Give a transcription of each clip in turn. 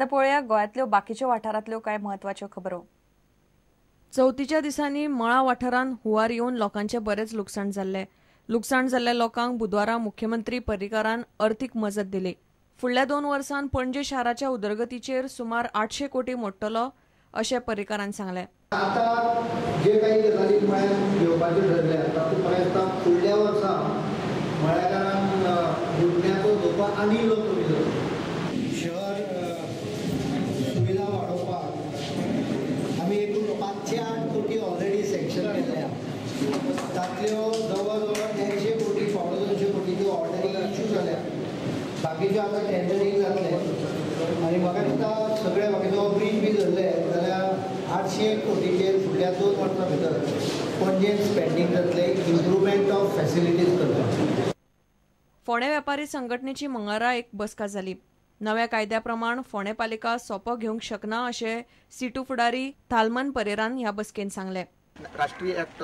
आता पळया गोंयांतल्यो बाकीच्यो वाठारांतल्यो कांय म्हत्वाच्यो खबरो। चवथीच्या दिसांनी मळा वाठारांत हुंवार येवन लोकांचे बरेच लुकसाण जाल्ले। लुकसाण जाल्ल्या लोकांक बुधवारा मुख्यमंत्री पर्रीकारान अर्थीक मजत दिली। फुडल्या 2 वर्सांत पणजी शाराच्या उदरगतीचेर सुमार 800 कोटी मोडटलो अशें पर्रीकारान सांगलें। आता जे काही गजाली मळ्यात घेवपाचे ठरले तातूंत पर्यंत फुडल्या वर्सा मळ्याकारांक बुडण्याचो धोको आनी लोक कमी जातलो। शहर सुविधा वाडोवपाक आमी एकूण 508 कोटी ऑलरेडी सँक्शन केल्ल्या, तातल्यो जवळ जवळ 100 कोटी 250 कोटीच्यो ऑर्डरी इश्यू जाल्या, बाकीच्यो आतां टेंडरींग जातले आनी म्हाका दिसता सगळे बाकीचो ब्रीज बी धरले जाल्यार 800 कोटीचेर फुडल्या 2 वर्सां भितर पणजेन स्पेंडींग जातले इम्प्रुवमेंट ऑफ फॅसिलिटीज करपाक। फोंडे वेपारी संघटनेची मंगळारा एक बसका जाली। नव्या कायद्या प्रमाण फोंडे पालिका सोपो घेवंक शकना अशें सीटू फुडारी थालमन परेरान ह्या बसकेन सांगलें। राष्ट्रीय एक्ट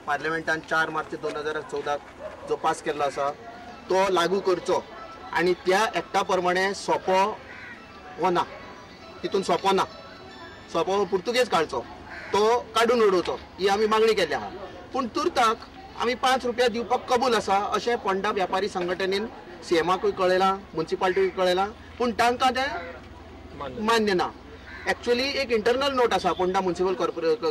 पार्लमेंटान 4 मार्च 2014 जो पास केल्लो आसा तो लागू करचो आनी त्या एक्टा प्रमाणे सोपो हो ना, तितून सोपो ना, सोपो पुर्तुगेज काडचो तो काडून उडोवचो ही आमी मागणी केल्ली आहा। पूण तुर्ताक आमी 5 रुपया दिवपाक कबूल आसा अशें फोंडा वेपारी संघटनेन सीएमाकूय कळयलां, म्युनिसिपालिटीक कळयलां, पूण तांकां तें मान्य ना। एक्चुअली एक इंटरनल नोट आसा फोंडा म्युनिसिपल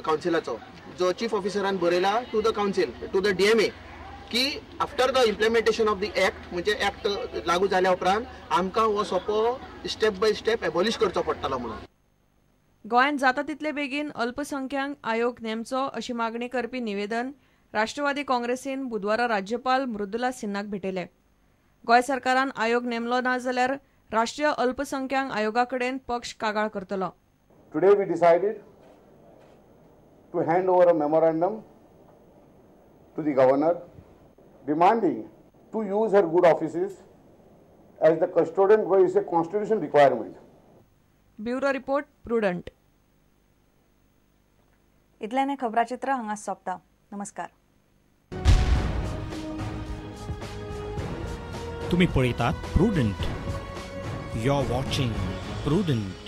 कावन्सिलाचो जो चीफ ऑफिसरान बरयला to the council to the DMA की after the implementation of the act म्हणजे एक्ट लागू जाल्या उपरांत आमकां हो सोपो स्टेप बाय स्टेप एबॉलिश करचो पडटलो म्हणून। गोंयांत जाता तितले बेगीन अल्पसंख्यांक आयोग नेमचो अशी मागणी करपी निवेदन राष्ट्रवादी काँग्रेसीन बुधवारा राज्यपाल मृदुला सिन्हाक भेटयले। गोंय सरकारान आयोग नेमलो ना जाल्यार राष्ट्रीय अल्पसंख्यांक आयोगा कडेन पक्ष कागाळ करतलो। Today we decided to hand over a memorandum to the governor demanding to use her good offices as the custodian where is a constitutional requirement. Bureau report Prudent. इतल्याने खबराचित्र हांगा सोंपता। नमस्कार। तुम्ही पळयतात Prudent. You are watching prudent.